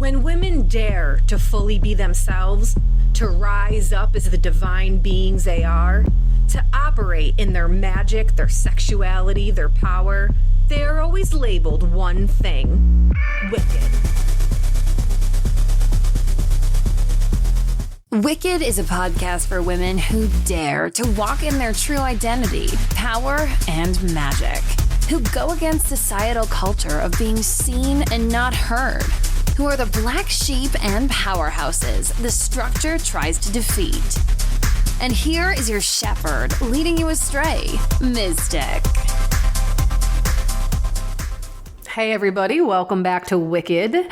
When women dare to fully be themselves, to rise up as the divine beings they are, to operate in their magic, their sexuality, their power, they are always labeled one thing: wicked. Wicked is a podcast for women who dare to walk in their true identity, power, and magic, who go against societal culture of being seen and not heard, who are the black sheep and powerhouses the structure tries to defeat. And here is your shepherd leading you astray, Mystic. Hey everybody, welcome back to Wicked.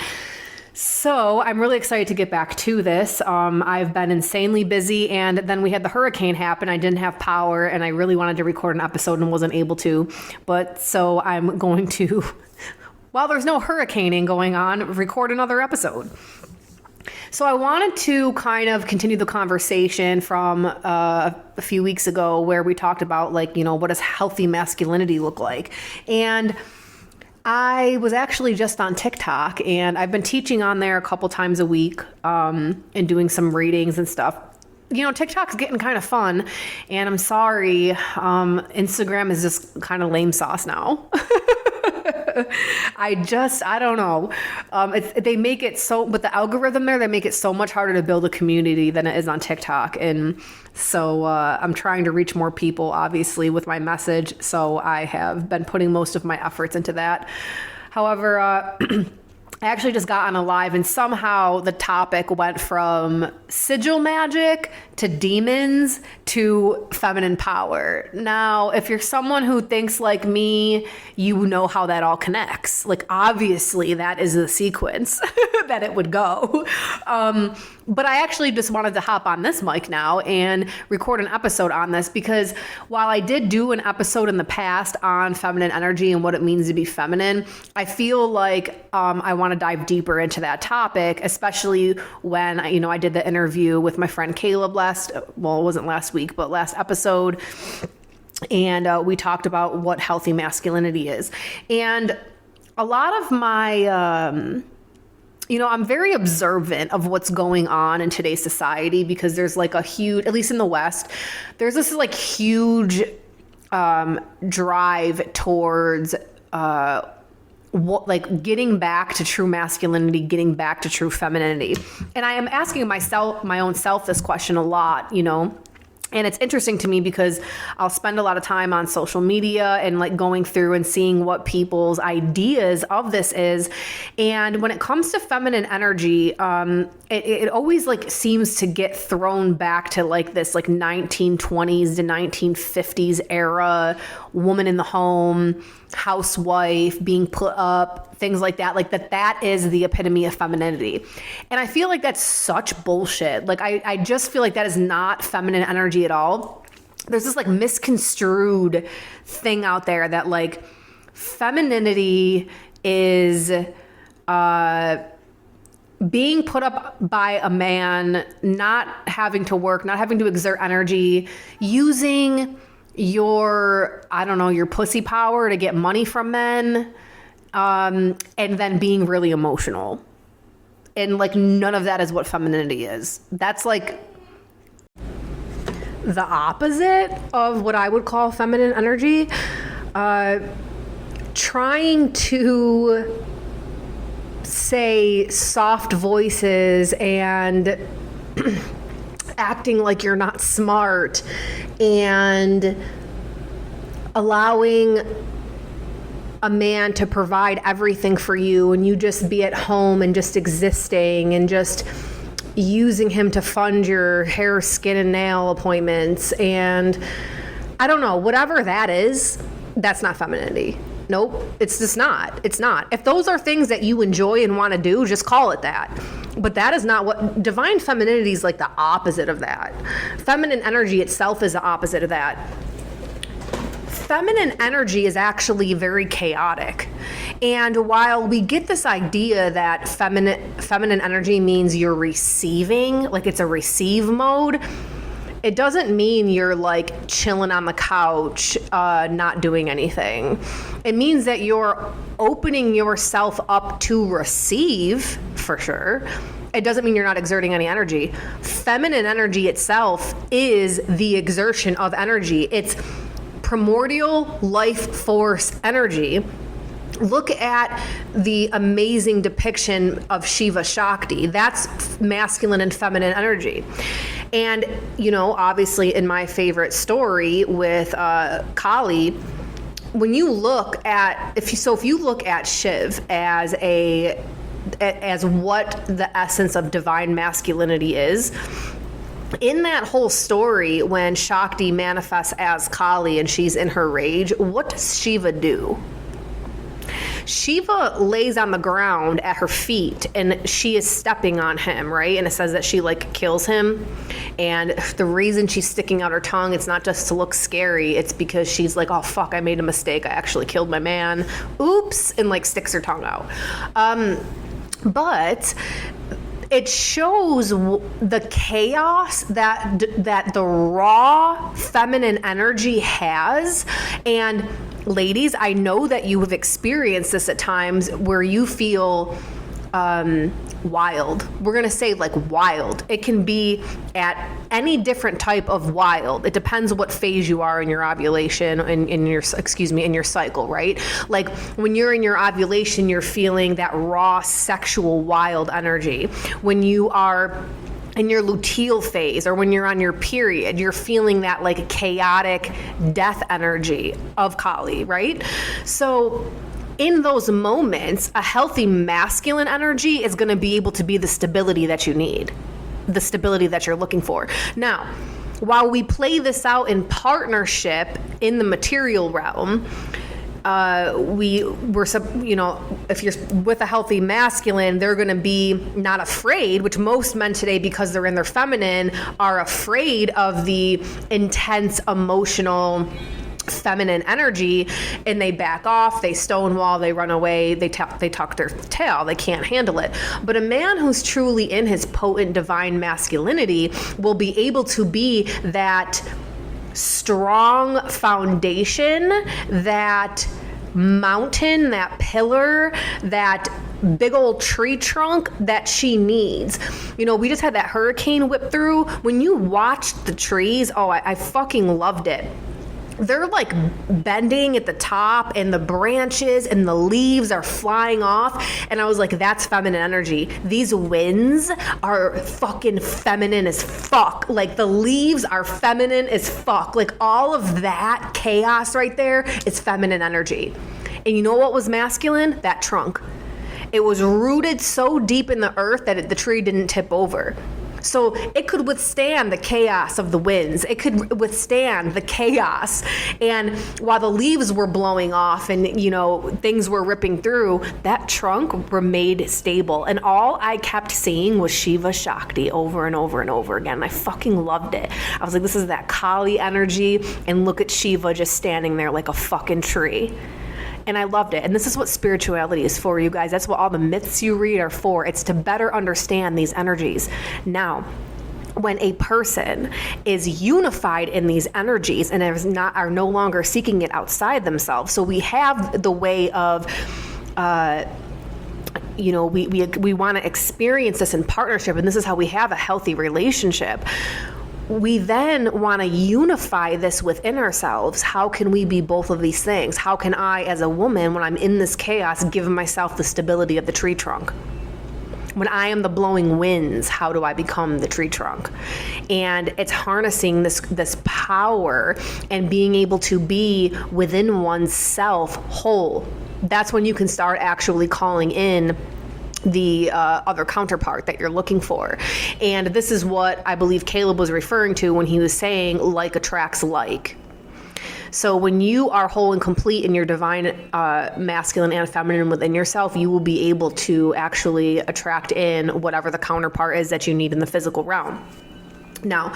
So I'm really excited to get back to this. I've been insanely busy, and then we had the hurricane happen. I didn't have power, and I really wanted to record an episode and wasn't able to. But so I'm going to, while there's no hurricaning going on, record another episode. So I wanted to kind of continue the conversation from a few weeks ago where we talked about, like, you know, what does healthy masculinity look like? And I was actually just on TikTok, and I've been teaching on there a couple times a week and doing some readings and stuff. You know, TikTok's getting kind of fun, and I'm sorry, Instagram is just kind of lame sauce now. I don't know. They make it so, with the algorithm there, they make it so much harder to build a community than it is on TikTok. And so I'm trying to reach more people, obviously, with my message. So I have been putting most of my efforts into that. However, I actually just got on a live, and somehow the topic went from sigil magic to demons to feminine power. Now, if you're someone who thinks like me, you know how that all connects. Like, obviously, that is the sequence that it would go. But I actually just wanted to hop on this mic now and record an episode on this, because while I did do an episode in the past on feminine energy and what it means to be feminine, I feel like I want to dive deeper into that topic, especially when, you know, I did the interview with my friend Caleb it wasn't last week, but last episode. And we talked about what healthy masculinity is. And a lot of my, I'm very observant of what's going on in today's society, because there's like a huge, at least in the West, there's this like huge drive towards like getting back to true masculinity, getting back to true femininity. And I am asking my own self this question a lot, you know. And it's interesting to me because I'll spend a lot of time on social media and like going through and seeing what people's ideas of this is. And when it comes to feminine energy, it always like seems to get thrown back to like this like 1920s to 1950s era, woman in the home, housewife, being put up, things like that. Like that is the epitome of femininity. And I feel like that's such bullshit. Like I just feel like that is not feminine energy at all. There's this like misconstrued thing out there that like femininity is being put up by a man, not having to work, not having to exert energy, using your pussy power to get money from men, and then being really emotional. And like none of that is what femininity is. That's like the opposite of what I would call feminine energy. Trying to say soft voices and acting like you're not smart and allowing a man to provide everything for you, and you just be at home and just existing and just using him to fund your hair, skin, and nail appointments. And I don't know, whatever that is, that's not femininity. Nope, it's just not. It's not. If those are things that you enjoy and want to do, just call it that. But that is not what divine femininity is. Like the opposite of that. Feminine energy itself is the opposite of that. Feminine energy is actually very chaotic. And while we get this idea that feminine energy means you're receiving, like it's a receive mode, it doesn't mean you're like chilling on the couch, not doing anything. It means that you're opening yourself up to receive for sure. It doesn't mean you're not exerting any energy. Feminine energy itself is the exertion of energy. It's primordial life force energy. Look at the amazing depiction of Shiva Shakti. That's masculine and feminine energy. And, you know, obviously in my favorite story with Kali, when you look at, if you look at Shiv as what the essence of divine masculinity is, in that whole story, when Shakti manifests as Kali and she's in her rage, what does Shiva do? Shiva lays on the ground at her feet and she is stepping on him, right? And it says that she like kills him. And the reason she's sticking out her tongue, it's not just to look scary. It's because she's like, oh fuck, I made a mistake. I actually killed my man. Oops. And like sticks her tongue out. But it shows the chaos that the raw feminine energy has. And ladies, I know that you have experienced this at times where you feel wild. We're going to say like wild. It can be at any different type of wild. It depends what phase you are in your ovulation and in your cycle, right? Like when you're in your ovulation, you're feeling that raw sexual wild energy. When you are in your luteal phase or when you're on your period, you're feeling that like chaotic death energy of Kali, right? So in those moments, a healthy masculine energy is going to be able to be the stability that you need, the stability that you're looking for. Now, while we play this out in partnership in the material realm, if you're with a healthy masculine, they're going to be not afraid, which most men today, because they're in their feminine, are afraid of the intense emotional feminine energy, and they back off, they stonewall, they run away, they tuck their tail, they can't handle it. But a man who's truly in his potent divine masculinity will be able to be that strong foundation, that mountain, that pillar, that big old tree trunk that she needs. You know, we just had that hurricane whip through. When you watched the trees, I fucking loved it. They're like bending at the top and the branches and the leaves are flying off. And I was like, that's feminine energy. These winds are fucking feminine as fuck. Like the leaves are feminine as fuck. Like all of that chaos right there is feminine energy. And you know what was masculine? That trunk. It was rooted so deep in the earth that the tree didn't tip over. So it could withstand the chaos of the winds. It could withstand the chaos. And while the leaves were blowing off and, you know, things were ripping through, that trunk remained stable. And all I kept seeing was Shiva Shakti over and over and over again. And I fucking loved it. I was like, this is that Kali energy. And look at Shiva just standing there like a fucking tree. And I loved it. And this is what spirituality is for, you guys. That's what all the myths you read are for. It's to better understand these energies. Now, when a person is unified in these energies and are no longer seeking it outside themselves, so we have the way of we want to experience this in partnership, and this is how we have a healthy relationship. We then want to unify this within ourselves. How can we be both of these things? How can I, as a woman, when I'm in this chaos, give myself the stability of the tree trunk? When I am the blowing winds, how do I become the tree trunk? And it's harnessing this power and being able to be within oneself whole. That's when you can start actually calling in the other counterpart that you're looking for. And this is what I believe Caleb was referring to when he was saying like attracts like. So when you are whole and complete in your divine masculine and feminine within yourself, you will be able to actually attract in whatever the counterpart is that you need in the physical realm. Now,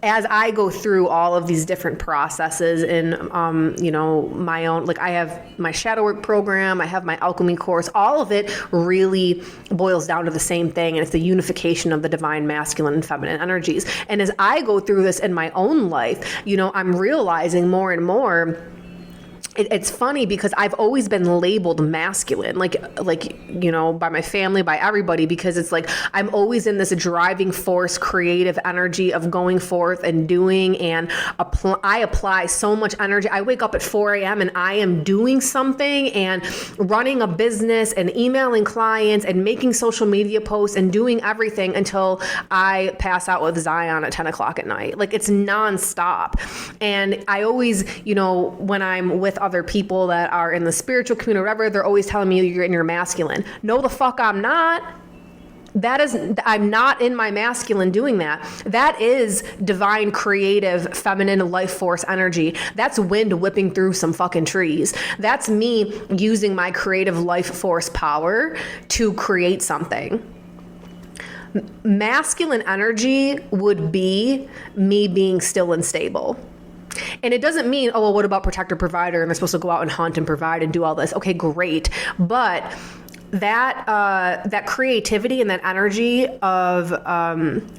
as I go through all of these different processes in, my own, like I have my shadow work program, I have my alchemy course, all of it really boils down to the same thing. And it's the unification of the divine masculine and feminine energies. And as I go through this in my own life, I'm realizing more and more it's funny because I've always been labeled masculine, by my family, by everybody, because it's like I'm always in this driving force, creative energy of going forth and doing, and I apply so much energy. I wake up at 4 a.m. and I am doing something and running a business and emailing clients and making social media posts and doing everything until I pass out with Zion at 10 o'clock at night. Like, it's nonstop. And I always, when I'm with other people that are in the spiritual community or whatever, they're always telling me you're in your masculine. No, the fuck I'm not. I'm not in my masculine doing that. That is divine, creative, feminine life force energy. That's wind whipping through some fucking trees. That's me using my creative life force power to create something. Masculine energy would be me being still and stable. And it doesn't mean, oh, well, what about protector, provider, and they're supposed to go out and hunt and provide and do all this. Okay, great. But that creativity and that energy of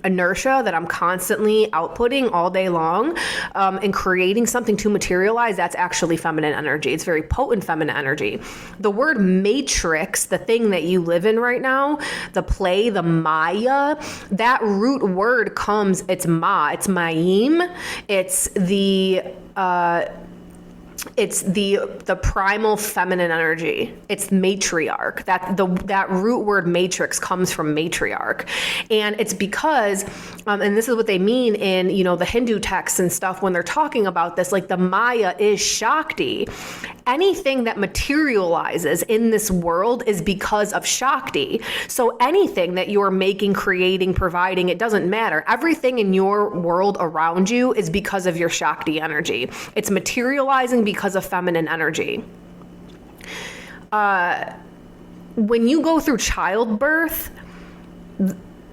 inertia that I'm constantly outputting all day long, and creating something to materialize, that's actually feminine energy. It's very potent feminine energy. The word matrix, the thing that you live in right now, the play, the Maya, that root word comes, it's ma, it's Mayim, it's the primal feminine energy. It's matriarch. That root word matrix comes from matriarch. And it's because, and this is what they mean in, the Hindu texts and stuff when they're talking about this, like the Maya is Shakti. Anything that materializes in this world is because of Shakti. So anything that you're making, creating, providing, it doesn't matter. Everything in your world around you is because of your Shakti energy. It's materializing because of feminine energy. When you go through childbirth,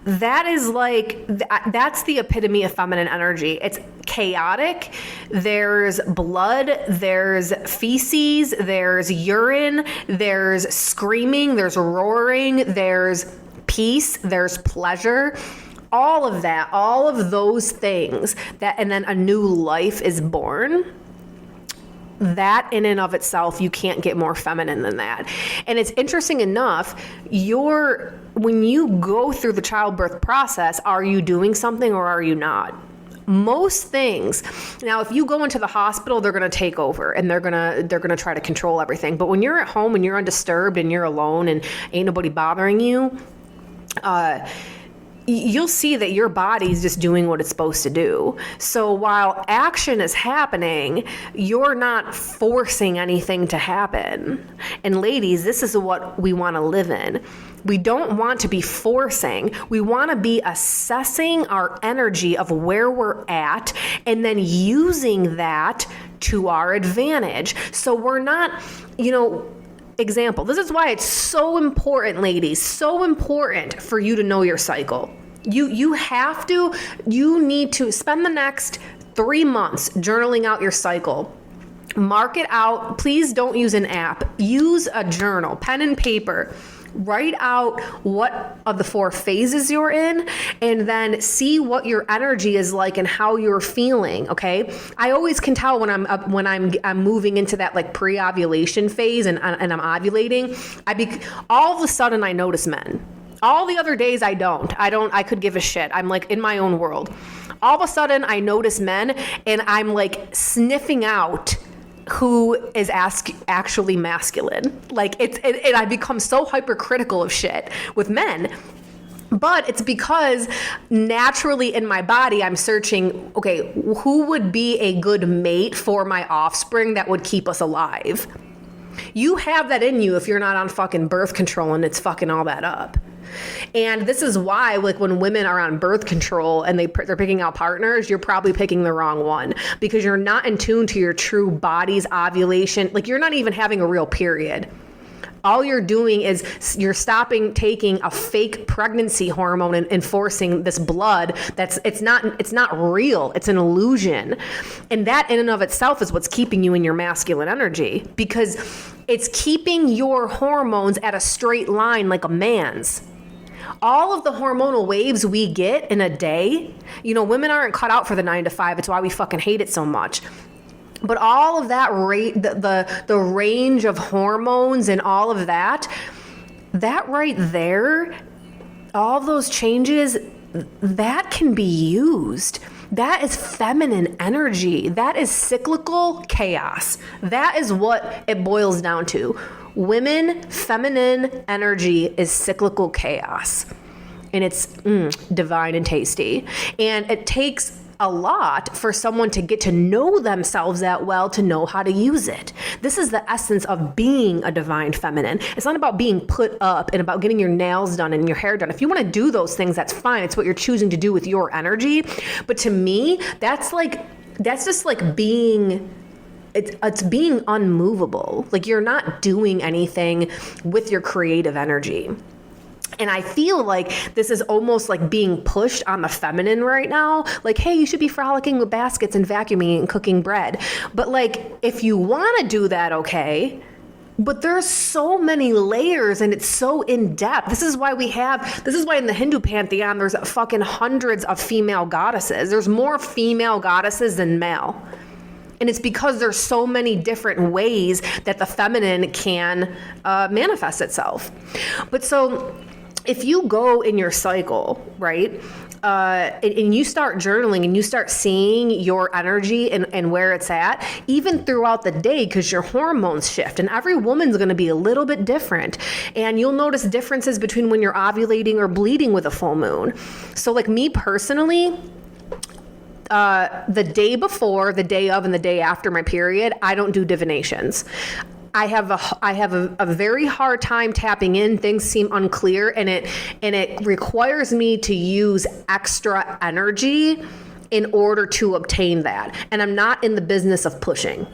that's the epitome of feminine energy. It's chaotic. There's blood, there's feces, there's urine, there's screaming, there's roaring, there's peace, there's pleasure. All of that, all of those things, and then a new life is born. That in and of itself, you can't get more feminine than that. And it's interesting enough, when you go through the childbirth process, are you doing something or are you not? Most things. Now, if you go into the hospital, they're going to take over and they're going to try to control everything. But when you're at home and you're undisturbed and you're alone and ain't nobody bothering you, you'll see that your body's just doing what it's supposed to do. So while action is happening, you're not forcing anything to happen. And ladies, this is what we want to live in. We don't want to be forcing. We want to be assessing our energy of where we're at and then using that to our advantage. So we're not, example, this is why it's so important, ladies, so important for you to know your cycle. You need to spend the next 3 months journaling out your cycle. Mark it out. Please don't use an app. Use a journal, pen and paper. Write out what of the 4 phases you're in, and then see what your energy is like and how you're feeling. Okay, I always can tell when I'm moving into that like pre-ovulation phase and I'm ovulating. All of a sudden I notice men. All the other days I don't. I could give a shit. I'm like in my own world. All of a sudden I notice men, and I'm like sniffing out who is actually masculine. Like I become so hypercritical of shit with men. But it's because naturally in my body, I'm searching, okay, who would be a good mate for my offspring that would keep us alive? You have that in you if you're not on fucking birth control and it's fucking all that up. And this is why, like, when women are on birth control and they're picking out partners, you're probably picking the wrong one, because you're not in tune to your true body's ovulation. Like, you're not even having a real period. All you're doing is you're stopping taking a fake pregnancy hormone and forcing this blood it's not real. It's an illusion. And that in and of itself is what's keeping you in your masculine energy, because it's keeping your hormones at a straight line like a man's. All of the hormonal waves we get in a day, women aren't cut out for the 9 to 5. It's why we fucking hate it so much. But all of that the range of hormones and all of that right there, all those changes, that can be used. That is feminine energy. That is cyclical chaos. That is what it boils down to. Women, feminine energy is cyclical chaos. And it's divine and tasty. And it takes a lot for someone to get to know themselves that well to know how to use it. This is the essence of being a divine feminine. It's not about being put up and about getting your nails done and your hair done. If you want to do those things, that's fine. It's what you're choosing to do with your energy. But to me, that's just like being, it's being unmovable. Like you're not doing anything with your creative energy. And I feel like this is almost like being pushed on the feminine right now. Like, hey, you should be frolicking with baskets and vacuuming and cooking bread. But like, if you want to do that, okay. But there's so many layers and it's so in depth. This is why in the Hindu pantheon, there's fucking hundreds of female goddesses. There's more female goddesses than male. And it's because there's so many different ways that the feminine can manifest itself. But so if you go in your cycle, right, and you start journaling and you start seeing your energy and where it's at, even throughout the day, because your hormones shift and every woman's going to be a little bit different. And you'll notice differences between when you're ovulating or bleeding with a full moon. So like me personally, the day before, the day of, and the day after my period, I don't do divinations. I have a very hard time tapping in. Things seem unclear, and it requires me to use extra energy in order to obtain that. And I'm not in the business of pushing.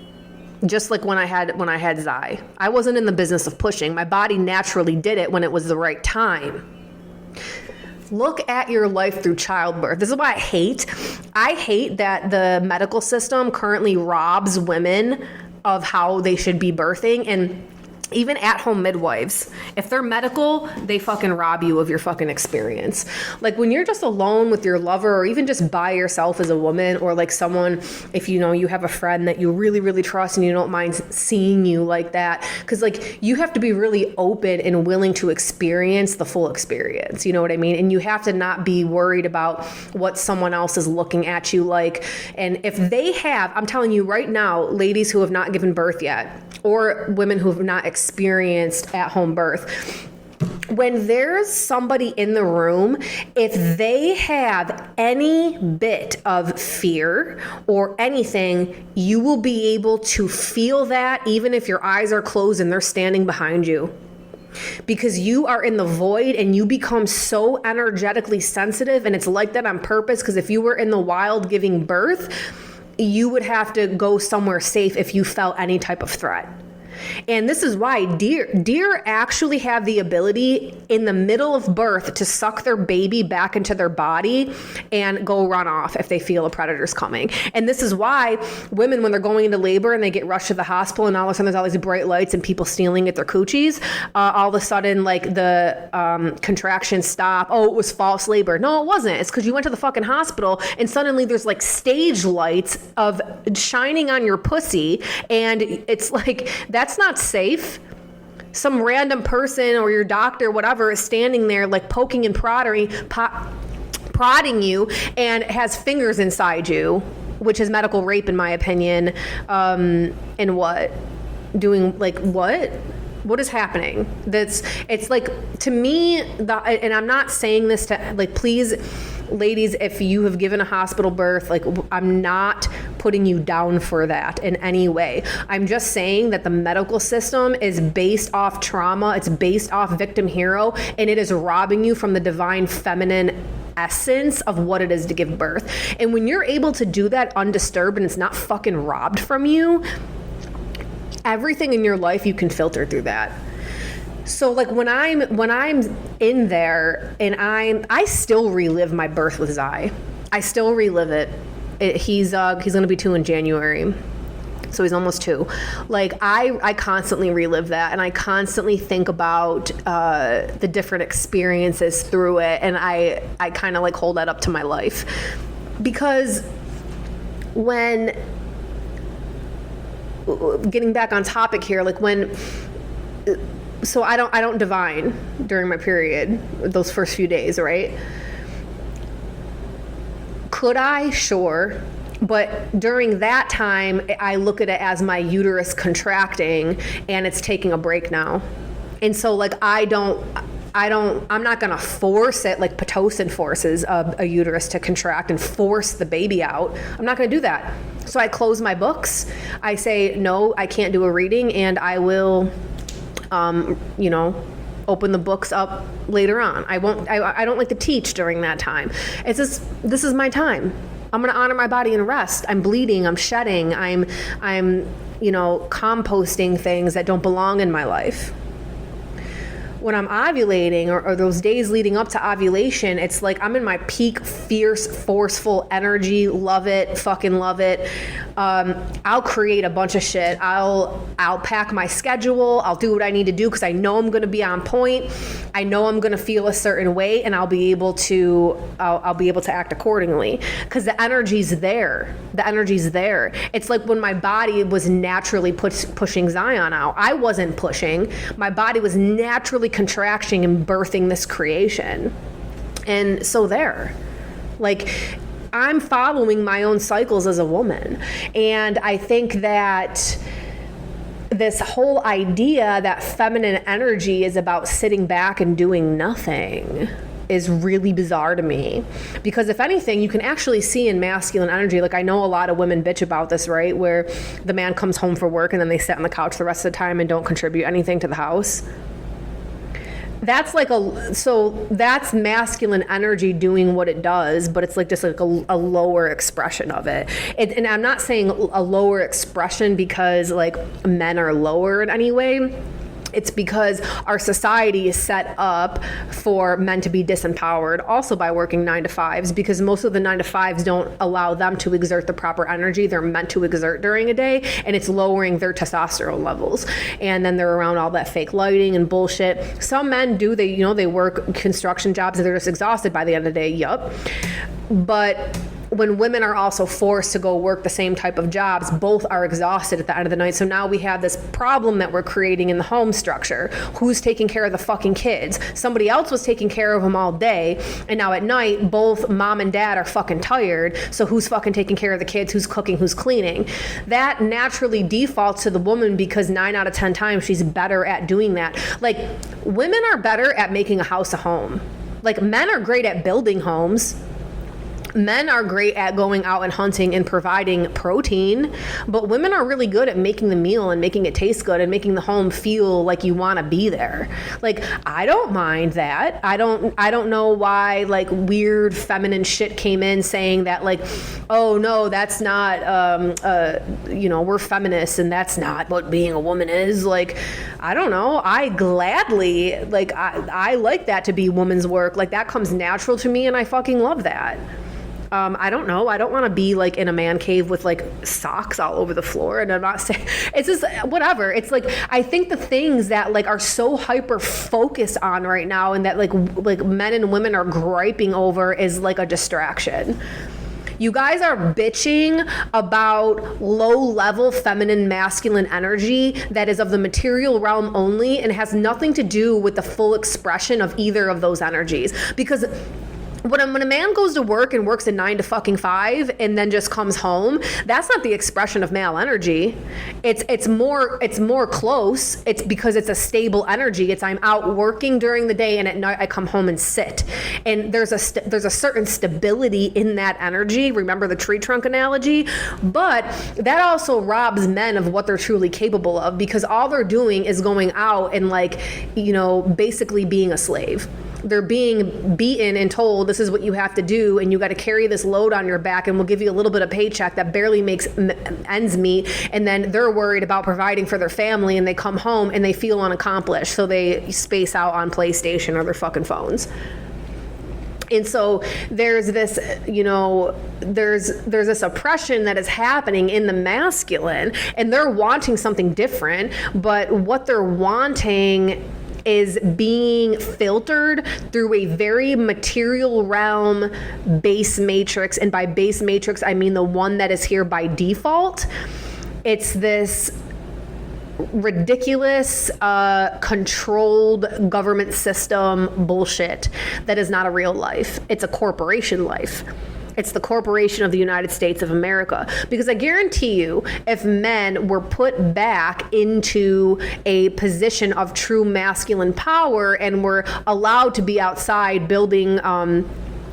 Just like when I had Zai, I wasn't in the business of pushing. My body naturally did it when it was the right time. Look at your life through childbirth. This is why I hate that the medical system currently robs women of how they should be birthing. And even at-home midwives, if they're medical, they fucking rob you of your fucking experience. Like when you're just alone with your lover, or even just by yourself as a woman, or like someone, if you know you have a friend that you really, really trust and you don't mind seeing you like that, because like you have to be really open and willing to experience the full experience. You know what I mean? And you have to not be worried about what someone else is looking at you like. And if they have, I'm telling you right now, ladies who have not given birth yet, or women who have not experienced at-home birth, when there's somebody in the room, if they have any bit of fear or anything, you will be able to feel that even if your eyes are closed and they're standing behind you. Because you are in the void and you become so energetically sensitive, and it's like that on purpose, because if you were in the wild giving birth, you would have to go somewhere safe if you felt any type of threat. And this is why deer actually have the ability in the middle of birth to suck their baby back into their body and go run off if they feel a predator's coming. And this is why women, when they're going into labor and they get rushed to the hospital and all of a sudden there's all these bright lights and people stealing at their coochies, all of a sudden like the contractions stop. Oh, it was false labor. No, it wasn't. It's because you went to the fucking hospital and suddenly there's like stage lights of shining on your pussy, and it's like, that's not safe. Some random person or your doctor, whatever, is standing there like poking and prodding you and has fingers inside you, which is medical rape in my opinion. And what? Doing like what? What is happening? It's like, to me, and I'm not saying this to like, please, ladies, if you have given a hospital birth, like I'm not putting you down for that in any way. I'm just saying that the medical system is based off trauma. It's based off victim hero, and it is robbing you from the divine feminine essence of what it is to give birth. And when you're able to do that undisturbed and it's not fucking robbed from you, everything in your life, you can filter through that. So like when I'm in there and I still relive my birth with Zai. I still relive it. He's going to be 2 in January. So he's almost 2. Like I constantly relive that, and I constantly think about the different experiences through it, and I kind of like hold that up to my life. Because when getting back on topic here, like so I don't divine during my period, those first few days, right? Could I? Sure. But during that time, I look at it as my uterus contracting and it's taking a break now. And so like, I'm not going to force it like Pitocin forces a uterus to contract and force the baby out. I'm not going to do that. So I close my books. I say, no, I can't do a reading, and I will, open the books up later on. I don't like to teach during that time. It's just, this is my time. I'm going to honor my body and rest. I'm bleeding. I'm shedding. I'm composting things that don't belong in my life. When I'm ovulating or those days leading up to ovulation, it's like I'm in my peak, fierce, forceful energy. Love it. Fucking love it. I'll create a bunch of shit. I'll pack my schedule. I'll do what I need to do because I know I'm going to be on point. I know I'm going to feel a certain way, and I'll be able to act accordingly because the energy's there. The energy's there. It's like when my body was naturally pushing Zion out. I wasn't pushing. My body was naturally contracting and birthing this creation. And so there, like, I'm following my own cycles as a woman. And I think that this whole idea that feminine energy is about sitting back and doing nothing is really bizarre to me. Because if anything, you can actually see in masculine energy, like I know a lot of women bitch about this, right? Where the man comes home for work and then they sit on the couch the rest of the time and don't contribute anything to the house. That's like that's masculine energy doing what it does, but it's like just like a lower expression of it. And I'm not saying a lower expression because like men are lower in any way. It's because our society is set up for men to be disempowered also by working 9 to 5s, because most of the 9 to 5s don't allow them to exert the proper energy they're meant to exert during a day, and it's lowering their testosterone levels. And then they're around all that fake lighting and bullshit. Some men do, they work construction jobs and they're just exhausted by the end of the day. Yup. But when women are also forced to go work the same type of jobs, both are exhausted at the end of the night. So now we have this problem that we're creating in the home structure. Who's taking care of the fucking kids? Somebody else was taking care of them all day, and now at night, both mom and dad are fucking tired. So who's fucking taking care of the kids? Who's cooking? Who's cleaning? That naturally defaults to the woman because 9 out of 10 times she's better at doing that. Like, women are better at making a house a home. Like, men are great at building homes. Men are great at going out and hunting and providing protein, but women are really good at making the meal and making it taste good and making the home feel like you want to be there. Like, I don't mind that. I don't know why like weird feminine shit came in saying that like, oh no, that's not, we're feminists and that's not what being a woman is. Like, I don't know. I gladly, like, I like that to be woman's work. Like, that comes natural to me and I fucking love that. I don't know. I don't want to be like in a man cave with like socks all over the floor. And I'm not saying, it's just whatever. It's like, I think the things that like are so hyper focused on right now and that like men and women are griping over is like a distraction. You guys are bitching about low-level feminine masculine energy that is of the material realm only and has nothing to do with the full expression of either of those energies. Because when a man goes to work and works a 9 to fucking 5 and then just comes home, that's not the expression of male energy. It's more close. It's because it's a stable energy. It's I'm out working during the day and at night I come home and sit. And there's a certain stability in that energy. Remember the tree trunk analogy? But that also robs men of what they're truly capable of, because all they're doing is going out and like, basically being a slave. They're being beaten and told this is what you have to do, and you got to carry this load on your back, and we'll give you a little bit of paycheck that barely makes ends meet, and then they're worried about providing for their family, and they come home and they feel unaccomplished, so they space out on PlayStation or their fucking phones. And so there's this, there's this oppression that is happening in the masculine, and they're wanting something different, but what they're wanting is being filtered through a very material realm base matrix. And by base matrix, I mean the one that is here by default. it's this ridiculous, controlled government system bullshit that is not a real life. It's a corporation life. It's the corporation of the United States of America. Because I guarantee you, if men were put back into a position of true masculine power and were allowed to be outside building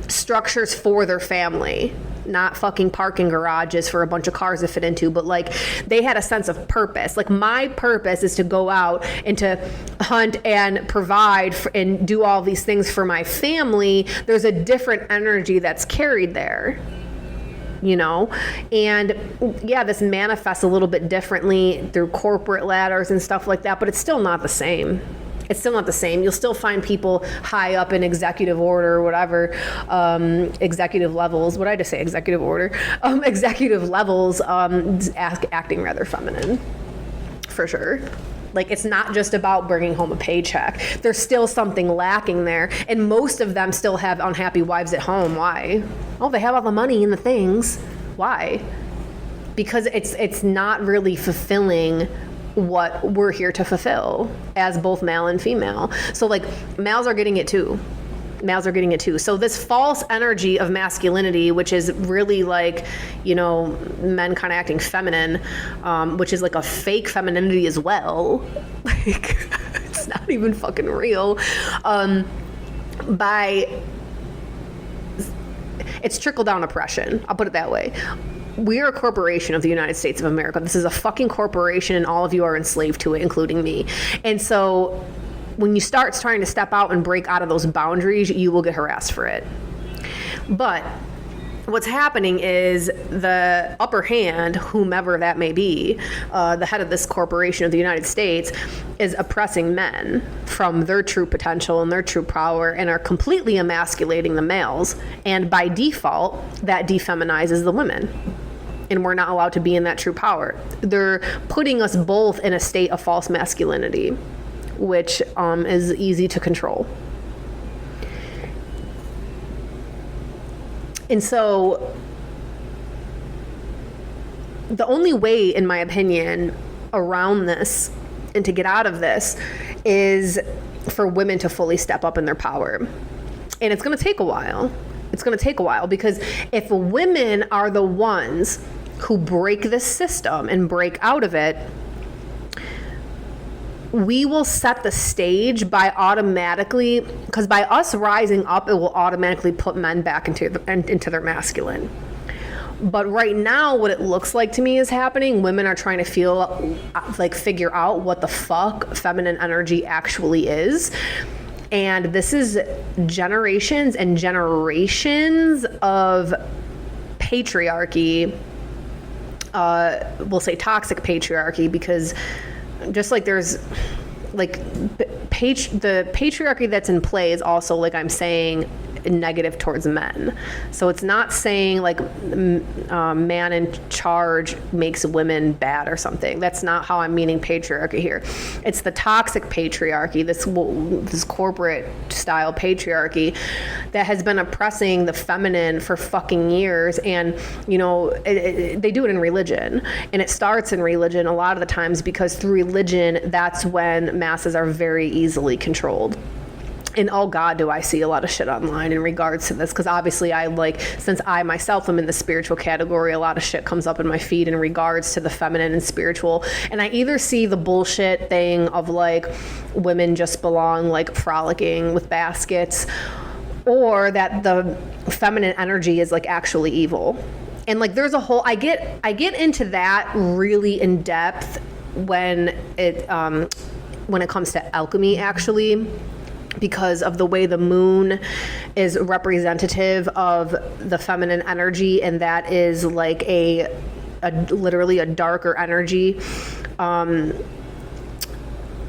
structures for their family, not fucking parking garages for a bunch of cars to fit into, but like they had a sense of purpose. Like my purpose is to go out and to hunt and provide and do all these things for my family. There's a different energy that's carried there, you know? And yeah, this manifests a little bit differently through corporate ladders and stuff like that, but it's still not the same. It's still not the same. You'll still find people high up in executive order or whatever, executive levels. What did I just say? Executive order? Executive levels acting rather feminine, for sure. Like, it's not just about bringing home a paycheck. There's still something lacking there. And most of them still have unhappy wives at home. Why? Oh, they have all the money and the things. Why? Because it's not really fulfilling what we're here to fulfill as both male and female. So like males are getting it too. So this false energy of masculinity, which is really like, you know, men kind of acting feminine, which is like a fake femininity as well. Like it's not even fucking real. It's trickle down oppression. I'll put it that way. We are a corporation of the United States of America. This is a fucking corporation and all of you are enslaved to it, including me. And so when you start trying to step out and break out of those boundaries, you will get harassed for it. But what's happening is the upper hand, whomever that may be, the head of this corporation of the United States, is oppressing men from their true potential and their true power and are completely emasculating the males. And by default, that defeminizes the women. And we're not allowed to be in that true power. They're putting us both in a state of false masculinity, which is easy to control. And so the only way, in my opinion, around this and to get out of this is for women to fully step up in their power. And it's going to take a while. It's going to take a while because if women are the ones who break this system and break out of it, we will set the stage by automatically, because by us rising up, it will automatically put men back into their masculine. But right now, what it looks like to me is happening, women are trying to figure out what the fuck feminine energy actually is. And this is generations and generations of patriarchy, we'll say toxic patriarchy, because just like there's like the patriarchy that's in play is also, like I'm saying, negative towards men. So it's not saying like man in charge makes women bad or something. That's not how I'm meaning patriarchy here. It's the toxic patriarchy, this corporate style patriarchy that has been oppressing the feminine for fucking years. And you know, they do it in religion, and it starts in religion a lot of the times because through religion, that's when masses are very easily controlled. And oh God, do I see a lot of shit online in regards to this, because obviously since I myself am in the spiritual category, a lot of shit comes up in my feed in regards to the feminine and spiritual. And I either see the bullshit thing of like women just belong like frolicking with baskets, or that the feminine energy is like actually evil. And like there's a whole, I get into that really in depth when it comes to alchemy, actually, because of the way the moon is representative of the feminine energy, and that is like a literally a darker energy.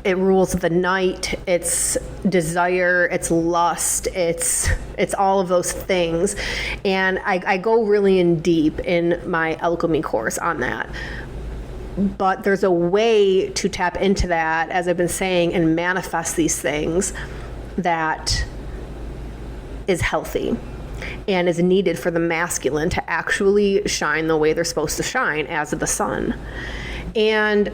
It rules the night, it's desire, it's lust, it's all of those things. And I go really in deep in my alchemy course on that. But there's a way to tap into that, as I've been saying, and manifest these things that is healthy and is needed for the masculine to actually shine the way they're supposed to shine as the sun. And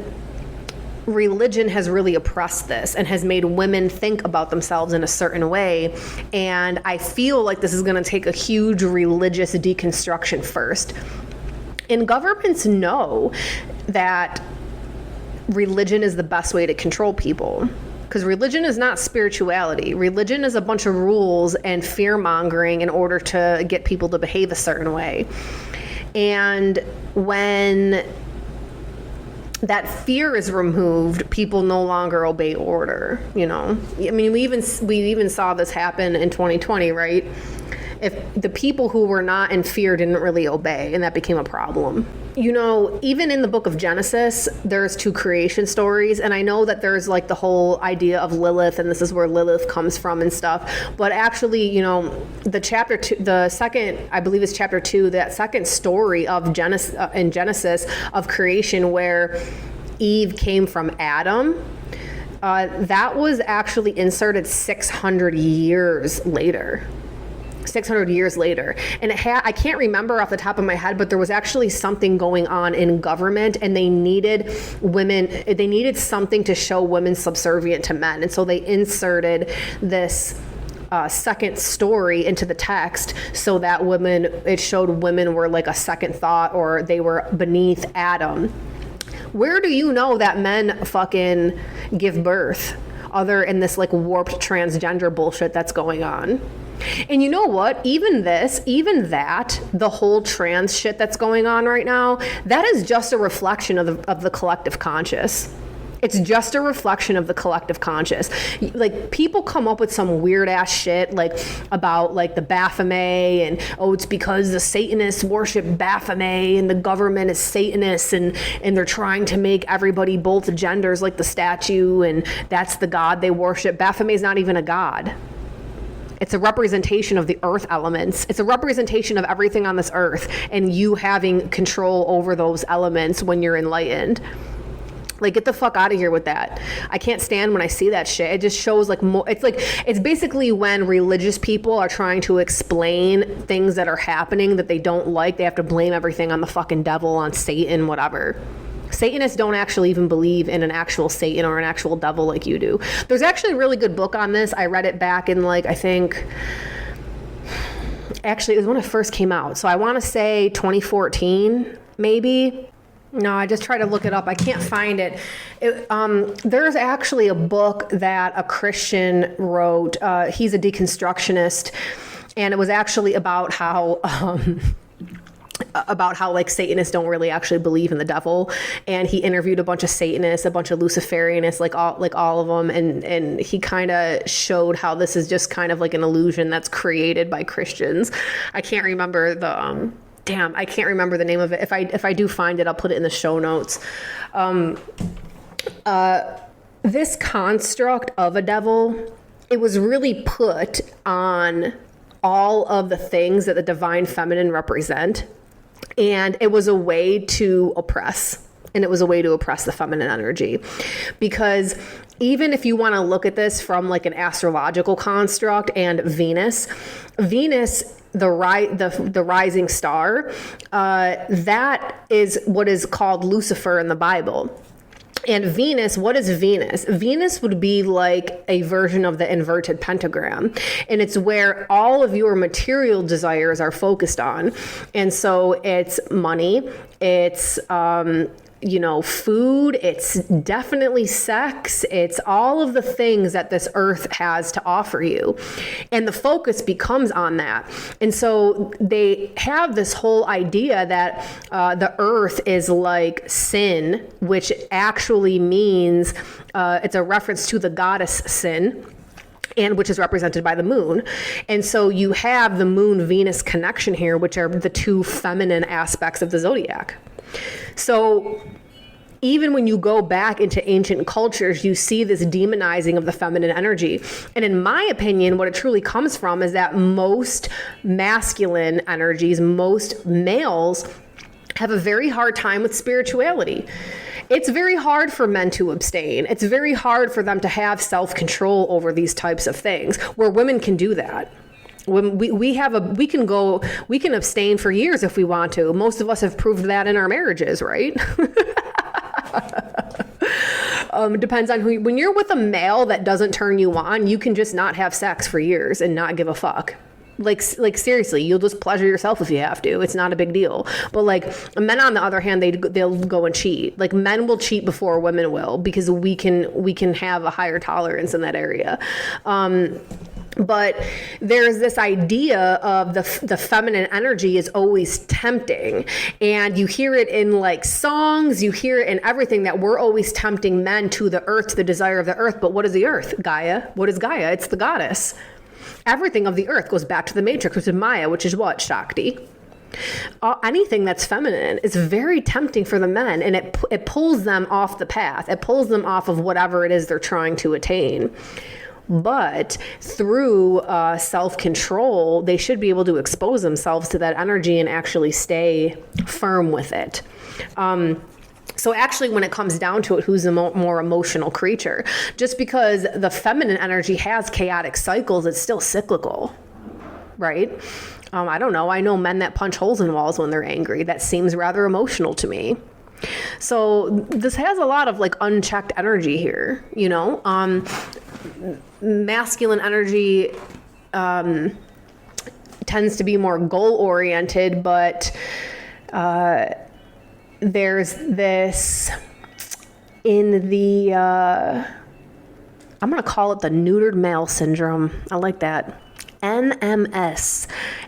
religion has really oppressed this and has made women think about themselves in a certain way. And I feel like this is going to take a huge religious deconstruction first. And governments know that religion is the best way to control people. Because religion is not spirituality. Religion is a bunch of rules and fear-mongering in order to get people to behave a certain way. And when that fear is removed, people no longer obey order, you know? I mean, we even saw this happen in 2020, right? If the people who were not in fear didn't really obey, and that became a problem. You know, even in the book of Genesis, there's 2 creation stories, and I know that there's like the whole idea of Lilith, and this is where Lilith comes from and stuff, but actually, you know, the chapter 2, the second, I believe it's chapter 2, that second story of Genesis, in Genesis of creation, where Eve came from Adam, that was actually inserted 600 years later. 600 years later. And I can't remember off the top of my head, but there was actually something going on in government, and they needed something to show women subservient to men. And so they inserted this second story into the text so that it showed women were like a second thought, or they were beneath Adam. Where do you know that men fucking give birth other in this like warped transgender bullshit that's going on? And you know what? Even that, the whole trans shit that's going on right now, that is just a reflection of the collective conscious. It's just a reflection of the collective conscious. Like, people come up with some weird ass shit, like about like the Baphomet, and it's because the Satanists worship Baphomet and the government is Satanists, and they're trying to make everybody both genders like the statue, and that's the god they worship. Baphomet's not even a god. It's a representation of the earth elements. It's a representation of everything on this earth, and you having control over those elements when you're enlightened. Like, get the fuck out of here with that. I can't stand when I see that shit. It just shows like more. It's basically when religious people are trying to explain things that are happening that they don't like, they have to blame everything on the fucking devil, on Satan, whatever. Satanists don't actually even believe in an actual Satan or an actual devil like you do. There's actually a really good book on this. I read it back in like, I think, actually it was when it first came out. So I want to say 2014, maybe. No, I just tried to look it up. I can't find it. There's actually a book that a Christian wrote. He's a deconstructionist, and it was actually about how like Satanists don't really actually believe in the devil. And he interviewed a bunch of Satanists, a bunch of Luciferianists, like all of them, and he kind of showed how this is just kind of like an illusion that's created by Christians. I can't remember the I can't remember the name of it. If I do find it, I'll put it in the show notes. This construct of a devil, it was really put on all of the things that the divine feminine represent. And it was a way to oppress. And it was a way to oppress the feminine energy. Because even if you want to look at this from like an astrological construct, and Venus, the rising star, that is what is called Lucifer in the Bible. And Venus, what is Venus? Venus would be like a version of the inverted pentagram. And it's where all of your material desires are focused on. And so it's money, it's food, it's definitely sex, it's all of the things that this earth has to offer you. And the focus becomes on that. And so they have this whole idea that the earth is like sin, which actually means it's a reference to the goddess Sin, and which is represented by the moon. And so you have the moon-Venus connection here, which are the two feminine aspects of the zodiac. So even when you go back into ancient cultures, you see this demonizing of the feminine energy. And in my opinion, what it truly comes from is that most masculine energies, most males, have a very hard time with spirituality. It's very hard for men to abstain. It's very hard for them to have self-control over these types of things, where women can do that. When we can abstain for years if we want to. Most of us have proved that in our marriages, right? Depends on who. When you're with a male that doesn't turn you on, you can just not have sex for years and not give a fuck. Like seriously, you'll just pleasure yourself if you have to. It's not a big deal. But like men, on the other hand, they'll go and cheat. Like men will cheat before women will, because we can have a higher tolerance in that area. But there's this idea of the feminine energy is always tempting, and you hear it in like songs, you hear it in everything, that we're always tempting men to the earth, to the desire of the earth. But what is the earth? Gaia. What is Gaia? It's the goddess. Everything of the earth goes back to the matrix, which is Maya, which is what? Shakti. Anything that's feminine is very tempting for the men, and it pulls them off the path. It pulls them off of whatever it is they're trying to attain. But through self-control, they should be able to expose themselves to that energy and actually stay firm with it. So actually, when it comes down to it, who's a more emotional creature? Just because the feminine energy has chaotic cycles, it's still cyclical, right? I don't know. I know men that punch holes in walls when they're angry. That seems rather emotional to me. So this has a lot of like unchecked energy here, you know? Masculine energy tends to be more goal-oriented, but there's this in the, I'm going to call it the neutered male syndrome. I like that. NMS.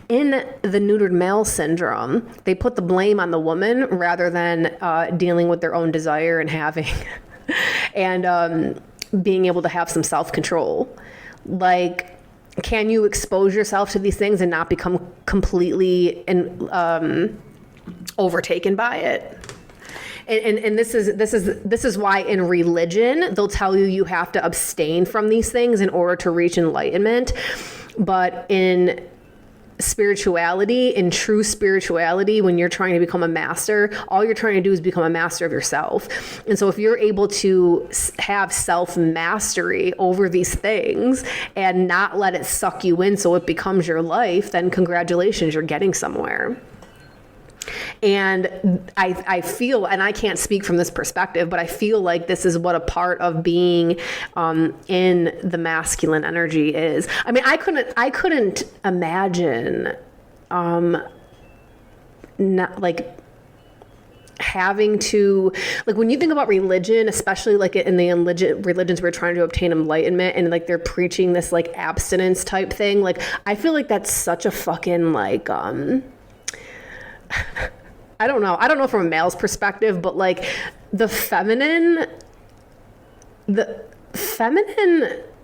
In the neutered male syndrome, they put the blame on the woman rather than dealing with their own desire and having and being able to have some self-control. Like, can you expose yourself to these things and not become completely overtaken by it? And this is why in religion they'll tell you have to abstain from these things in order to reach enlightenment. But in spirituality, in true spirituality, when you're trying to become a master, all you're trying to do is become a master of yourself. And so if you're able to have self-mastery over these things and not let it suck you in so it becomes your life, then congratulations, you're getting somewhere. And I feel, and I can't speak from this perspective, but I feel like this is what a part of being in the masculine energy is. I mean, I couldn't imagine not like having to, like, when you think about religion, especially like in the religions we're trying to obtain enlightenment, and like they're preaching this like abstinence type thing, like I feel like that's such a fucking like I don't know from a male's perspective, but like the feminine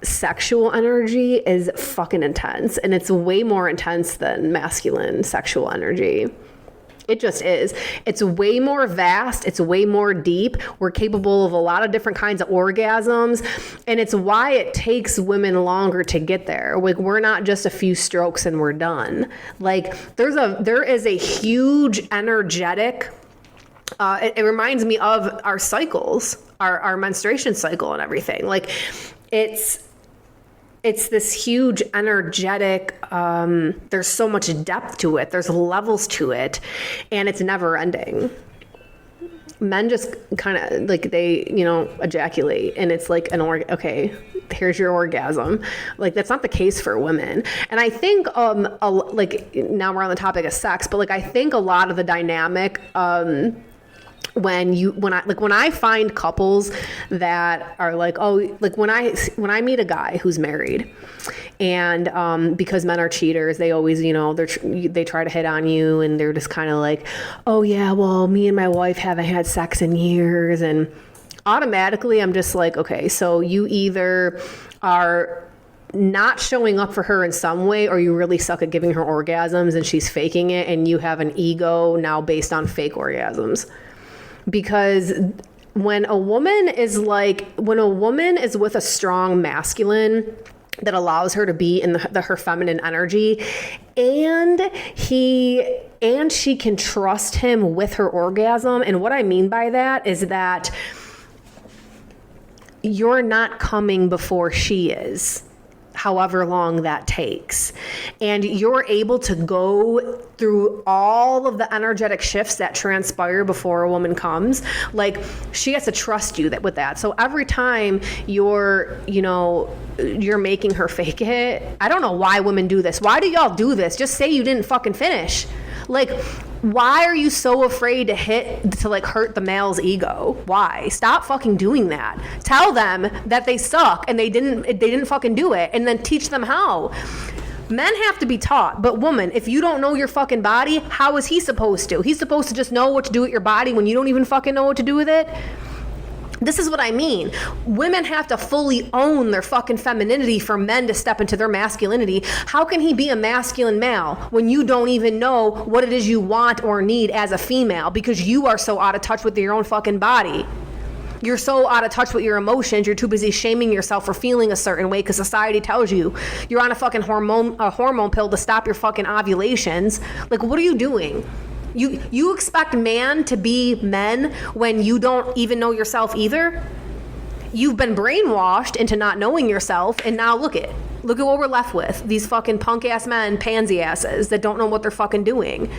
sexual energy is fucking intense, and it's way more intense than masculine sexual energy. It just is. It's way more vast. It's way more deep. We're capable of a lot of different kinds of orgasms. And it's why it takes women longer to get there. Like, we're not just a few strokes and we're done. Like, there is a huge energetic, it reminds me of our cycles, our menstruation cycle and everything. Like, it's this huge energetic, there's so much depth to it. There's levels to it, and it's never ending. Men just kind of like, they, ejaculate, and it's like okay, here's your orgasm. Like, that's not the case for women. And I think, like, now we're on the topic of sex, but like, I think a lot of the dynamic, when I find couples that are like, oh, like when I meet a guy who's married, and because men are cheaters, they always, they try to hit on you, and they're just kind of like, oh yeah, well, me and my wife haven't had sex in years, and automatically I'm just like, okay, so you either are not showing up for her in some way, or you really suck at giving her orgasms and she's faking it, and you have an ego now based on fake orgasms. Because when a woman is with a strong masculine that allows her to be in her feminine energy, and she can trust him with her orgasm. And what I mean by that is that you're not coming before she is. however long that takes. And you're able to go through all of the energetic shifts that transpire before a woman comes. Like, she has to trust you with that. So every time you're making her fake it, I don't know why women do this. Why do y'all do this? Just say you didn't fucking finish. Like, why are you so afraid to hurt the male's ego? Why? Stop fucking doing that. Tell them that they suck and they didn't fucking do it, and then teach them how. Men have to be taught, but woman, if you don't know your fucking body, how is he supposed to? He's supposed to just know what to do with your body when you don't even fucking know what to do with it? This is what I mean. Women have to fully own their fucking femininity for men to step into their masculinity. How can he be a masculine male when you don't even know what it is you want or need as a female, because you are so out of touch with your own fucking body? You're so out of touch with your emotions. You're too busy shaming yourself for feeling a certain way because society tells you you're on a fucking hormone pill to stop your fucking ovulations. Like, what are you doing? You expect man to be men when you don't even know yourself either? You've been brainwashed into not knowing yourself, and now look at what we're left with. These fucking punk ass men, pansy asses that don't know what they're fucking doing.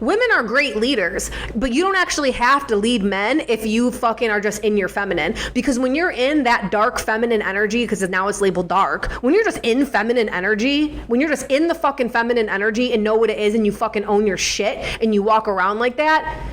Women are great leaders, but you don't actually have to lead men if you fucking are just in your feminine. Because when you're in that dark feminine energy, because now it's labeled dark, when you're just in feminine energy, when you're just in the fucking feminine energy and know what it is and you fucking own your shit and you walk around like that,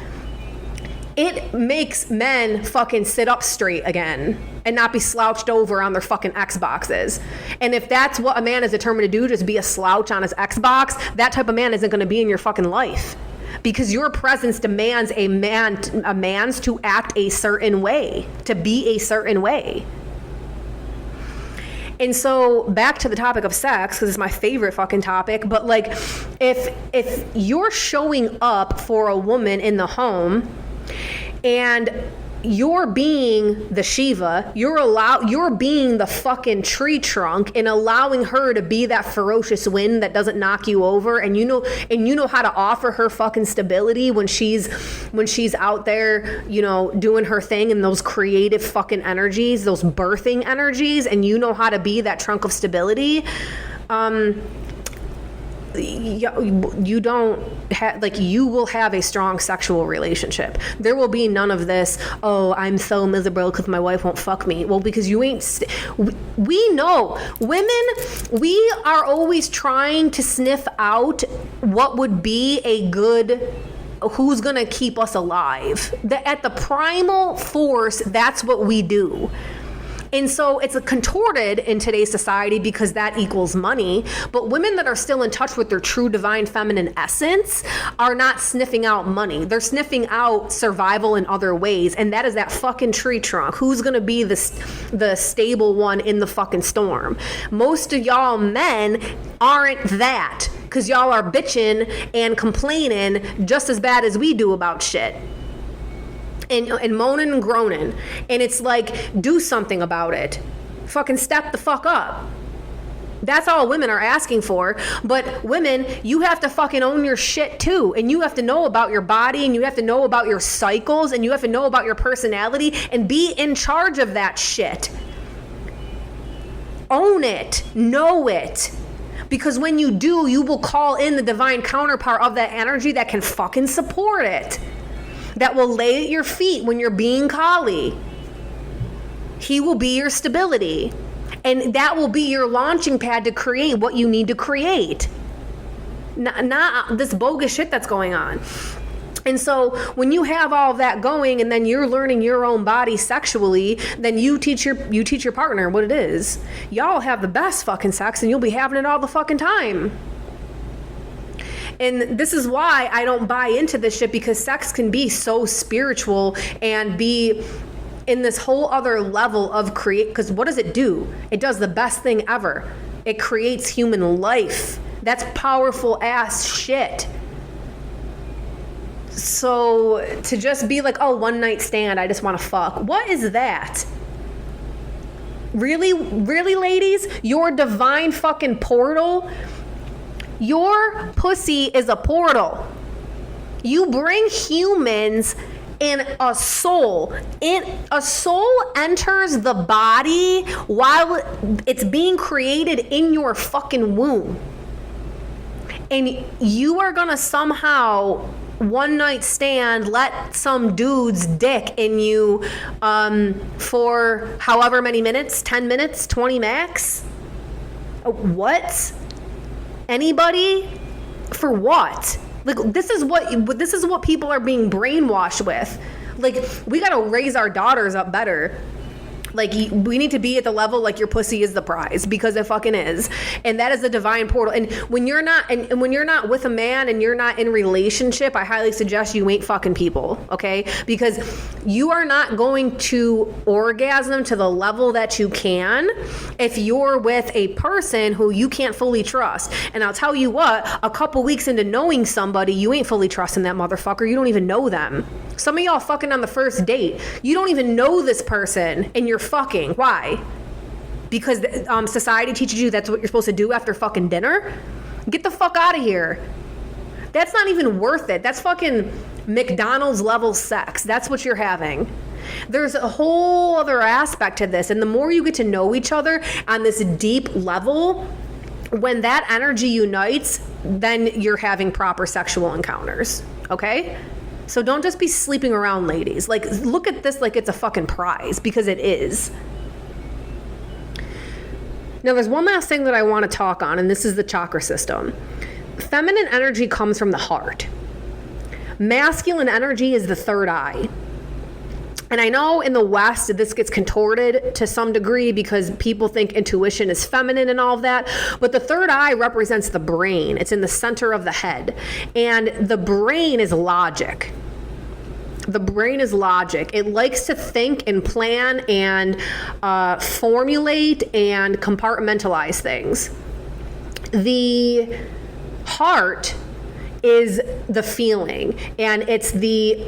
it makes men fucking sit up straight again and not be slouched over on their fucking Xboxes. And if that's what a man is determined to do, just be a slouch on his Xbox, that type of man isn't going to be in your fucking life. Because your presence demands a man's to act a certain way, to be a certain way. And so back to the topic of sex, because it's my favorite fucking topic, but like, if you're showing up for a woman in the home and you're being the Shiva, you're being the fucking tree trunk and allowing her to be that ferocious wind that doesn't knock you over, and you know how to offer her fucking stability when she's out there, doing her thing in those creative fucking energies, those birthing energies, and you know how to be that trunk of stability. You don't have, like, you will have a strong sexual relationship. There will be none of this, oh, I'm so miserable because my wife won't fuck me. Well, because you ain't, we know, women, we are always trying to sniff out what would be a good, who's gonna keep us alive. At the primal force, that's what we do. And so it's contorted in today's society because that equals money. But women that are still in touch with their true divine feminine essence are not sniffing out money. They're sniffing out survival in other ways. And that is that fucking tree trunk. Who's going to be the stable one in the fucking storm? Most of y'all men aren't that, because y'all are bitching and complaining just as bad as we do about shit. And moaning and groaning. And it's like, do something about it. Fucking step the fuck up. That's all women are asking for. But women, you have to fucking own your shit too. And you have to know about your body, and you have to know about your cycles, and you have to know about your personality, and be in charge of that shit. Own it. Know it. Because when you do, you will call in the divine counterpart of that energy that can fucking support it. That will lay at your feet when you're being collie. He will be your stability. And that will be your launching pad to create what you need to create. Not this bogus shit that's going on. And so when you have all of that going, and then you're learning your own body sexually, then you teach your partner what it is. Y'all have the best fucking sex, and you'll be having it all the fucking time. And this is why I don't buy into this shit, because sex can be so spiritual and be in this whole other level of create. Because what does it do? It does the best thing ever. It creates human life. That's powerful ass shit. So to just be like, oh, one night stand, I just want to fuck. What is that? Really, ladies? Your divine fucking portal? Your pussy is a portal. You bring humans And a soul enters the body while it's being created in your fucking womb. And you are gonna somehow one night stand let some dude's dick in you for however many minutes, 10 minutes, 20 max? What? Anybody? For what? Like, this is what people are being brainwashed with. Like, we gotta raise our daughters up better. Like, we need to be at the level like your pussy is the prize, because it fucking is. And that is the divine portal. And when you're not with a man and you're not in relationship, I highly suggest you ain't fucking people, okay? Because you are not going to orgasm to the level that you can if you're with a person who you can't fully trust. And I'll tell you what, a couple weeks into knowing somebody, you ain't fully trusting that motherfucker. You don't even know them. Some of y'all fucking on the first date. You don't even know this person and you're fucking. Why? Because society teaches you that's what you're supposed to do after fucking dinner? Get the fuck out of here. That's not even worth it. That's fucking McDonald's level sex. That's what you're having. There's a whole other aspect to this. And the more you get to know each other on this deep level, when that energy unites, then you're having proper sexual encounters. Okay? So don't just be sleeping around, ladies. Like, look at this like it's a fucking prize, because it is. Now, there's one last thing that I want to talk on, and this is the chakra system. Feminine energy comes from the heart. Masculine energy is the third eye. And I know in the West, this gets contorted to some degree because people think intuition is feminine and all of that. But the third eye represents the brain. It's in the center of the head. And the brain is logic. The brain is logic. It likes to think and plan and formulate and compartmentalize things. The heart is the feeling, and it's the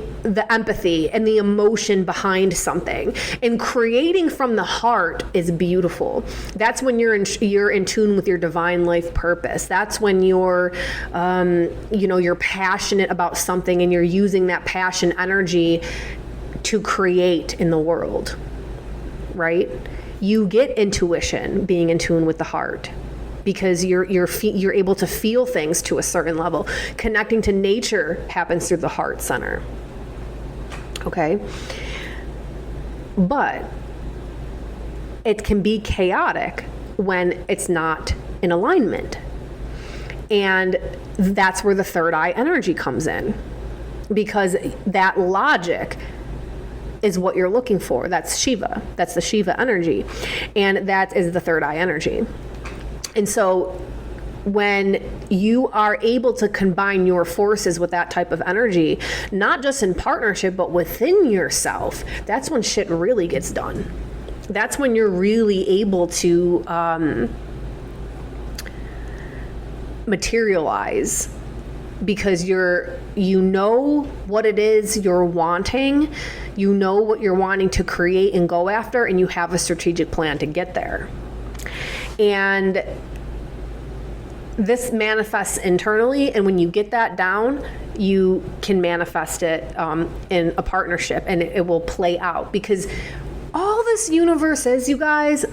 empathy and the emotion behind something. And creating from the heart is beautiful. That's when you're in tune with your divine life purpose. That's when you're you're passionate about something, and you're using that passion energy to create in the world, right? You get intuition being in tune with the heart, because you're able to feel things to a certain level. Connecting to nature happens through the heart center. Okay? But it can be chaotic when it's not in alignment. And that's where the third eye energy comes in, because that logic is what you're looking for. That's Shiva. That's the Shiva energy. And that is the third eye energy. And so when you are able to combine your forces with that type of energy, not just in partnership, but within yourself, that's when shit really gets done. That's when you're really able to materialize, because you know what it is you're wanting, you know what you're wanting to create and go after, and you have a strategic plan to get there. And this manifests internally, and when you get that down, you can manifest it in a partnership, and it will play out. Because all this universe is, you guys,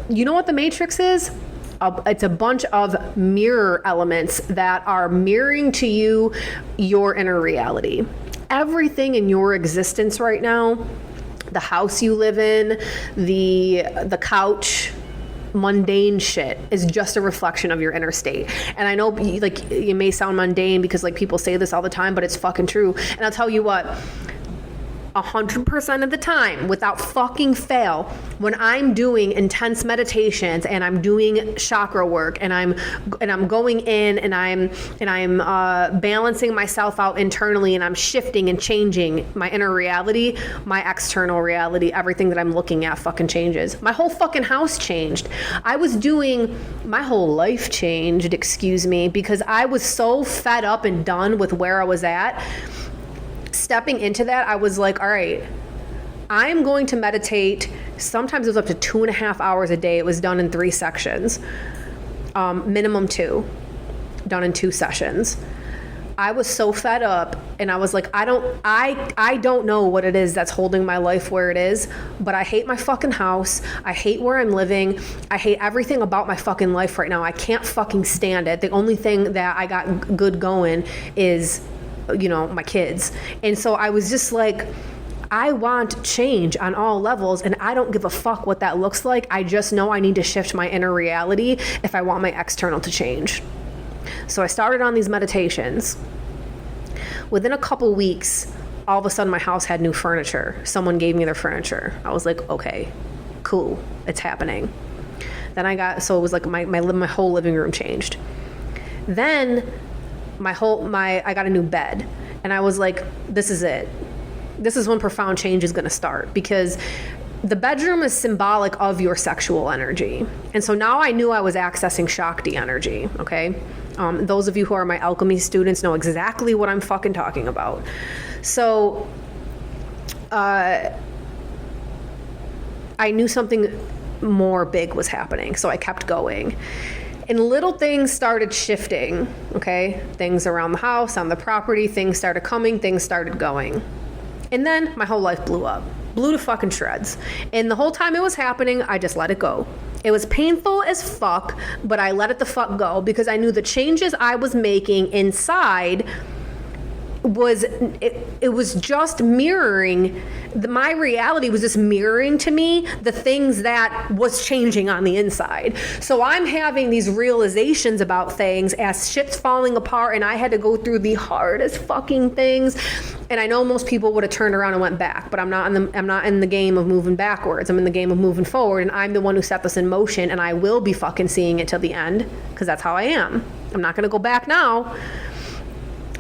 you know what the Matrix is? It's a bunch of mirror elements that are mirroring to you your inner reality. Everything in your existence right now, the house you live in, the couch, mundane shit, is just a reflection of your inner state. And I know, like, it may sound mundane because, like, people say this all the time, but it's fucking true. And I'll tell you what, 100% of the time, without fucking fail, when I'm doing intense meditations and I'm doing chakra work and I'm going in and I'm balancing myself out internally, and I'm shifting and changing my inner reality, my external reality, everything that I'm looking at fucking changes. My whole fucking house changed. My whole life changed, excuse me, because I was so fed up and done with where I was at. Stepping into that, I was like, all right, I'm going to meditate. Sometimes it was up to 2.5 hours a day. It was done in 3 sections, minimum 2, done in 2 sessions. I was so fed up, and I was like, I don't know what it is that's holding my life where it is, but I hate my fucking house. I hate where I'm living. I hate everything about my fucking life right now. I can't fucking stand it. The only thing that I got good going is, my kids. And so I was just like, I want change on all levels, and I don't give a fuck what that looks like. I just know I need to shift my inner reality if I want my external to change. So I started on these meditations. Within a couple weeks, all of a sudden my house had new furniture. Someone gave me their furniture. I was like, okay, cool, it's happening. Then it was like my whole living room changed. Then I got a new bed, and I was like, this is it. This is when profound change is going to start, because the bedroom is symbolic of your sexual energy. And so now I knew I was accessing Shakti energy, okay? Those of you who are my alchemy students know exactly what I'm fucking talking about. So I knew something more big was happening, so I kept going. And little things started shifting, okay? Things around the house, on the property, things started coming, things started going. And then my whole life blew to fucking shreds. And the whole time it was happening, I just let it go. It was painful as fuck, but I let it the fuck go, because I knew the changes I was making inside was just mirroring, my reality was just mirroring to me the things that was changing on the inside. So I'm having these realizations about things as shit's falling apart, and I had to go through the hardest fucking things. And I know most people would have turned around and went back, but I'm not in the game of moving backwards. I'm in the game of moving forward, and I'm the one who set this in motion, and I will be fucking seeing it till the end, because that's how I am. I'm not gonna go back now.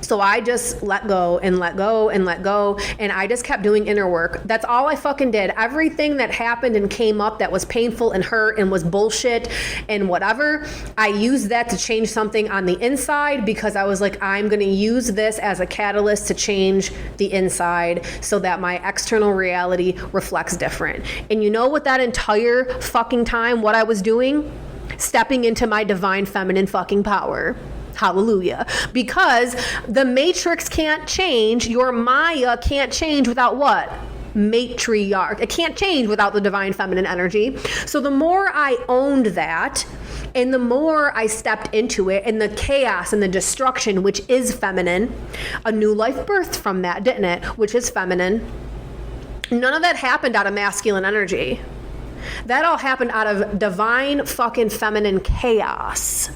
So I just let go and let go and let go. And I just kept doing inner work. That's all I fucking did. Everything that happened and came up that was painful and hurt and was bullshit and whatever, I used that to change something on the inside, because I was like, I'm going to use this as a catalyst to change the inside so that my external reality reflects different. And you know what that entire fucking time, what I was doing? Stepping into my divine feminine fucking power. Hallelujah. Because the matrix can't change. Your Maya can't change without what? Matriarch. It can't change without the divine feminine energy. So the more I owned that, and the more I stepped into it, and the chaos and the destruction, which is feminine, a new life birthed from that, didn't it? Which is feminine. None of that happened out of masculine energy. That all happened out of divine fucking feminine chaos.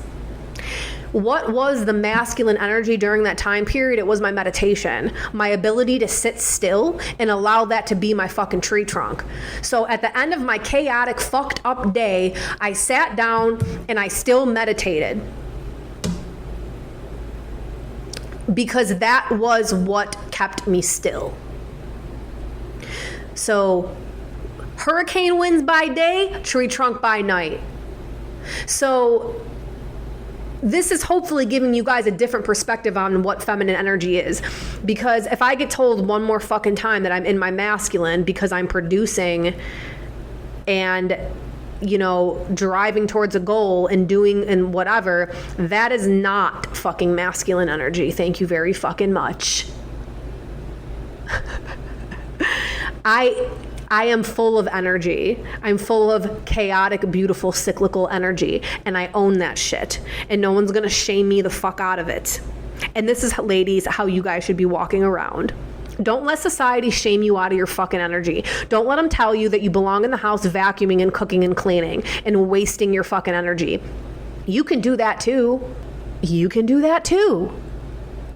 What was the masculine energy during that time period? It was my meditation, my ability to sit still and allow that to be my fucking tree trunk. So at the end of my chaotic, fucked up day, I sat down and I still meditated, because that was what kept me still. So hurricane winds by day, tree trunk by night. So this is hopefully giving you guys a different perspective on what feminine energy is. Because if I get told one more fucking time that I'm in my masculine because I'm producing and, driving towards a goal and doing and whatever, that is not fucking masculine energy. Thank you very fucking much. I am full of energy. I'm full of chaotic, beautiful, cyclical energy. And I own that shit. And no one's going to shame me the fuck out of it. And this is, ladies, how you guys should be walking around. Don't let society shame you out of your fucking energy. Don't let them tell you that you belong in the house vacuuming and cooking and cleaning and wasting your fucking energy. You can do that too. You can do that too.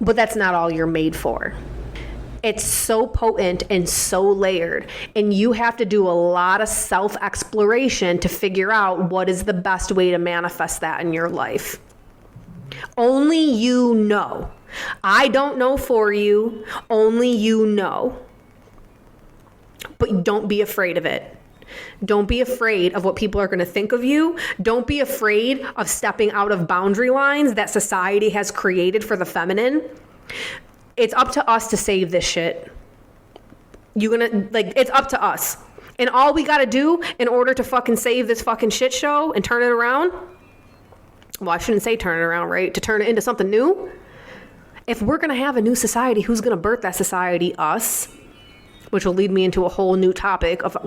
But that's not all you're made for. It's so potent and so layered, and you have to do a lot of self-exploration to figure out what is the best way to manifest that in your life. Only you know. I don't know for you. Only you know. But don't be afraid of it. Don't be afraid of what people are going to think of you. Don't be afraid of stepping out of boundary lines that society has created for the feminine. It's up to us to save this shit. It's up to us. And all we got to do in order to fucking save this fucking shit show and turn it around, well, I shouldn't say turn it around, right? To turn it into something new, If we're going to have a new society, who's going to birth that society? Us. Which will lead me into a whole new topic of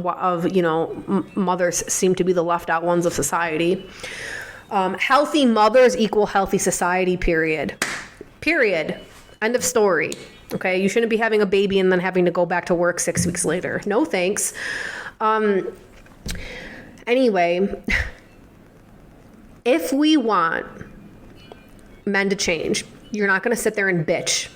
mothers seem to be the left out ones of society. Healthy mothers equal healthy society, period. End of story. Okay, you shouldn't be having a baby and then having to go back to work 6 weeks later. No thanks. Anyway, if we want men to change, you're not going to sit there and bitch.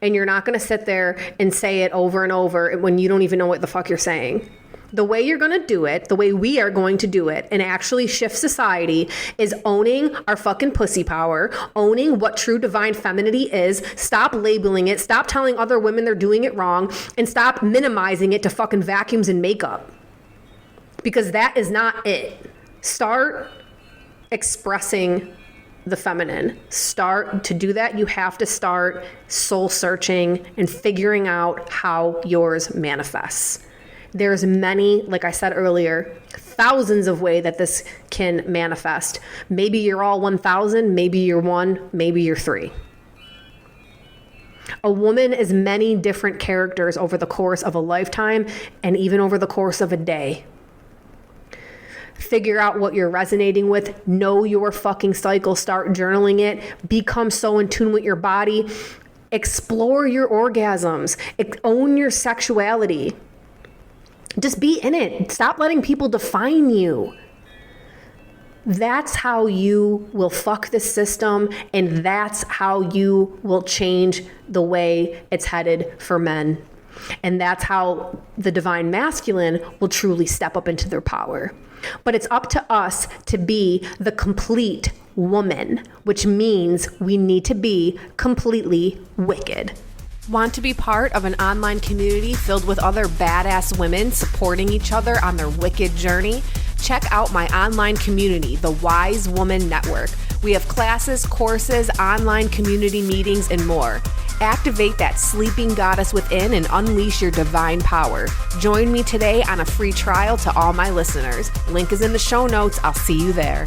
And you're not going to sit there and say it over and over when you don't even know what the fuck you're saying. The way you're going to do it, the way we are going to do it and actually shift society is owning our fucking pussy power, owning what true divine femininity is, stop labeling it, stop telling other women they're doing it wrong, and stop minimizing it to fucking vacuums and makeup. Because that is not it. Start expressing the feminine. Start to do that. You have to start soul searching and figuring out how yours manifests. There's many, like I said earlier, thousands of ways that this can manifest. Maybe you're all 1,000, maybe you're 1, maybe you're 3. A woman is many different characters over the course of a lifetime and even over the course of a day. Figure out what you're resonating with. Know your fucking cycle. Start journaling it. Become so in tune with your body. Explore your orgasms. Own your sexuality. Just be in it. Stop letting people define you. That's how you will fuck this system, and that's how you will change the way it's headed for men. And that's how the divine masculine will truly step up into their power. But it's up to us to be the complete woman, which means we need to be completely wicked. Want to be part of an online community filled with other badass women supporting each other on their wicked journey? Check out my online community, the Wise Woman Network. We have classes, courses, online community meetings, and more. Activate that sleeping goddess within and unleash your divine power. Join me today on a free trial to all my listeners. Link is in the show notes. I'll see you there.